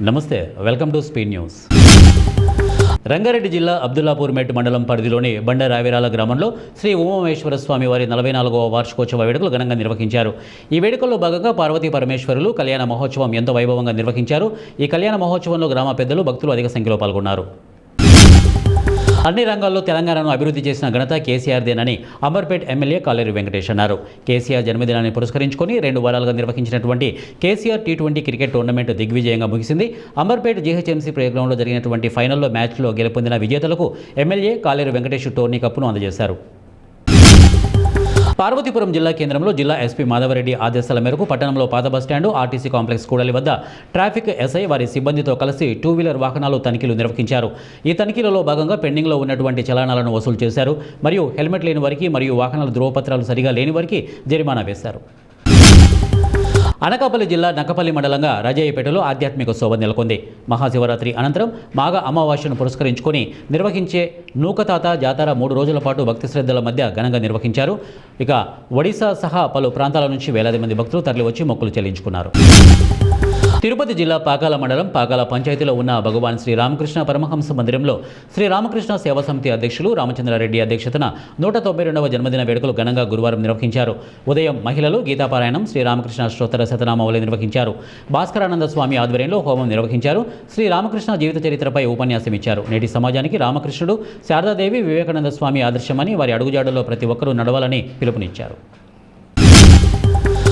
నమస్తే, welcome to speed news. Rangareddy జిల్లా అబ్దుల్లాపూర్ మెట్ మండలం పరిధిలోని బండరావిరాల గ్రామంలో శ్రీ ఉమామహేశ్వర స్వామి వారి 44వ వార్షికోత్సవ వేడుకలు ఘనంగా నిర్వహించారు. ఈ వేడుకల్లో భాగంగా పార్వతీ పరమేశ్వరులు కళ్యాణ మహోత్సవం ఎంతో వైభవంగా నిర్వహించారు. ఈ కళ్యాణ మహోత్సవంలో గ్రామ పెద్దలు, భక్తులు అధిక సంఖ్యలో పాల్గొన్నారు. అన్ని రంగాల్లో తెలంగాణను అభివృద్ధి చేసిన ఘనత కేసీఆర్దేనని అంబర్పేట్ ఎమ్మెల్యే కాలేరు వెంకటేష్ అన్నారు. కేసీఆర్ జన్మదినాన్ని పురస్కరించుకొని 2 వారాలుగా నిర్వహించినటువంటి కేసీఆర్ T20 క్రికెట్ టోర్నమెంట్ దిగ్విజయంగా ముగిసింది. అంబర్పేట్ జీహెచ్ఎంసీ ప్లేగ్రౌండ్లో జరిగినటువంటి ఫైనల్లో మ్యాచ్లో గెలుపొందిన విజేతలకు ఎమ్మెల్యే కాలేరు వెంకటేష్ టోర్నీ కప్పును అందజేశారు. పార్వతీపురం జిల్లా కేంద్రంలో జిల్లా ఎస్పీ మాధవరెడ్డి ఆదేశాల మేరకు పట్టణంలో పాత బస్టాండు, ఆర్టీసీ కాంప్లెక్స్ కూడలి వద్ద ట్రాఫిక్ ఎస్ఐ వారి సిబ్బందితో కలిసి 2-వీలర్ వాహనాలు తనిఖీలు నిర్వహించారు. ఈ తనిఖీలలో భాగంగా పెండింగ్లో ఉన్నటువంటి చలానాలను వసూలు చేశారు. మరియు హెల్మెట్ లేని వారికి మరియు వాహనాల ధృవపత్రాలు సరిగా లేని వారికి జరిమానా వేశారు. అనకాపల్లి జిల్లా నక్కపల్లి మండలంగా రాజయ్యపేటలో ఆధ్యాత్మిక శోభ నెలకొంది. మహాశివరాత్రి అనంతరం మాఘ అమావాస్యను పురస్కరించుకొని నిర్వహించే నూకతాత జాతర 3 రోజుల పాటు భక్తి శ్రద్ధల మధ్య ఘనంగా నిర్వహించారు. ఇక ఒడిశా సహా పలు ప్రాంతాల నుంచి వేలాది మంది భక్తులు తరలివచ్చి మొక్కులు చెల్లించుకున్నారు. తిరుపతి జిల్లా పాకాల మండలం పాకాల పంచాయతీలో ఉన్న భగవాన్ శ్రీ రామకృష్ణ పరమహంస మందిరంలో శ్రీ రామకృష్ణ సేవా సమితి అధ్యక్షులు రామచంద్రారెడ్డి అధ్యక్షతన 192వ జన్మదిన వేడుకలు ఘనంగా గురువారం నిర్వహించారు. ఉదయం మహిళలు గీతాపారాయణం, శ్రీ రామకృష్ణ స్తోత్ర శతనామావళి నిర్వహించారు. భాస్కరానంద స్వామి ఆధ్వర్యంలో హోమం నిర్వహించారు. శ్రీ రామకృష్ణ జీవిత చరిత్రపై ఉపన్యాసం ఇచ్చారు. నేటి సమాజానికి రామకృష్ణుడు, శారదాదేవి, వివేకానంద స్వామి ఆదర్శమని, వారి అడుగుజాడల్లో ప్రతి ఒక్కరూ నడవాలని పిలుపునిచ్చారు.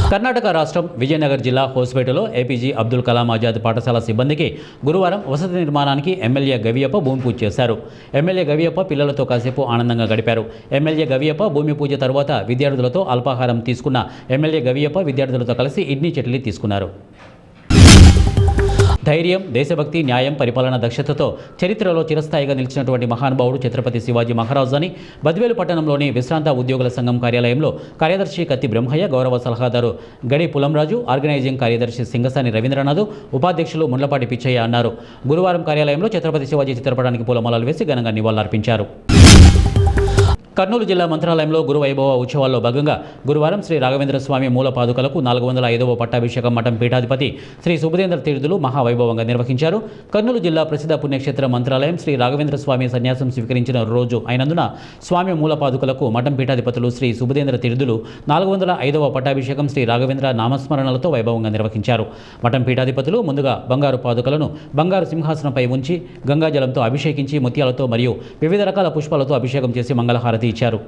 కర్ణాటక రాష్ట్రం విజయనగర్ జిల్లా హోస్పేటలో ఏపీజే అబ్దుల్ కలాం ఆజాద్ పాఠశాల సిబ్బందికి గురువారం వసతి నిర్మాణానికి ఎమ్మెల్యే గవియప్ప భూమి పూజ చేశారు. ఎమ్మెల్యే గవియప్ప పిల్లలతో కాసేపు ఆనందంగా గడిపారు. ఎమ్మెల్యే గవియప్ప భూమి పూజ తర్వాత విద్యార్థులతో అల్పాహారం తీసుకున్న ఎమ్మెల్యే గవియప్ప విద్యార్థులతో కలిసి ఇడ్లీ చట్నీ తీసుకున్నారు. ధైర్యం, దేశభక్తి, న్యాయం, పరిపాలన దక్షతతో చరిత్రలో చిరస్థాయిగా నిలిచినటువంటి మహానుభావుడు ఛత్రపతి శివాజీ మహారాజ్ అని బద్వేలు పట్టణంలోని విశ్రాంత ఉద్యోగుల సంఘం కార్యాలయంలో కార్యదర్శి కత్తి బ్రహ్మయ్య, గౌరవ సలహాదారు గడి పులంరాజు, ఆర్గనైజింగ్ కార్యదర్శి సింగసాని రవీంద్రనాథ్, ఉపాధ్యక్షులు ముండ్లపాటి పిచ్చయ్య అన్నారు. గురువారం కార్యాలయంలో ఛత్రపతి శివాజీ చిత్రపటానికి పూలమాలలు వేసి ఘనంగా నివాళులర్పించారు. కర్నూలు జిల్లా మంత్రాలయంలో గురువైభవ ఉత్సవాల్లో భాగంగా గురువారం శ్రీ రాఘవేంద్ర స్వామి మూల పాదుకలకు 405వ పట్టాభిషేకం మఠం పీఠాధిపతి శ్రీ సుబుధేంద్ర తీర్థులు మహావైభవంగా నిర్వహించారు. కర్నూలు జిల్లా ప్రసిద్ధ పుణ్యక్షేత్ర మంత్రాలయం శ్రీ రాఘవేంద్ర స్వామి సన్యాసం స్వీకరించిన రోజు అయినందున స్వామి మూల పాదుకలకు మఠం పీఠాధిపతులు శ్రీ సుబుధేంద్ర తీర్థులు 405వ పట్టాభిషేకం శ్రీ రాఘవేంద్ర నామస్మరణలతో వైభవంగా నిర్వహించారు. మఠం పీఠాధిపతులు ముందుగా బంగారు పాదుకలను బంగారు సింహాసనంపై ఉంచి గంగాజలంతో అభిషేకించి ముత్యాలతో మరియు వివిధ రకాల పుష్పాలతో అభిషేకం చేసి మంగళహారతి ఇచ్చారు.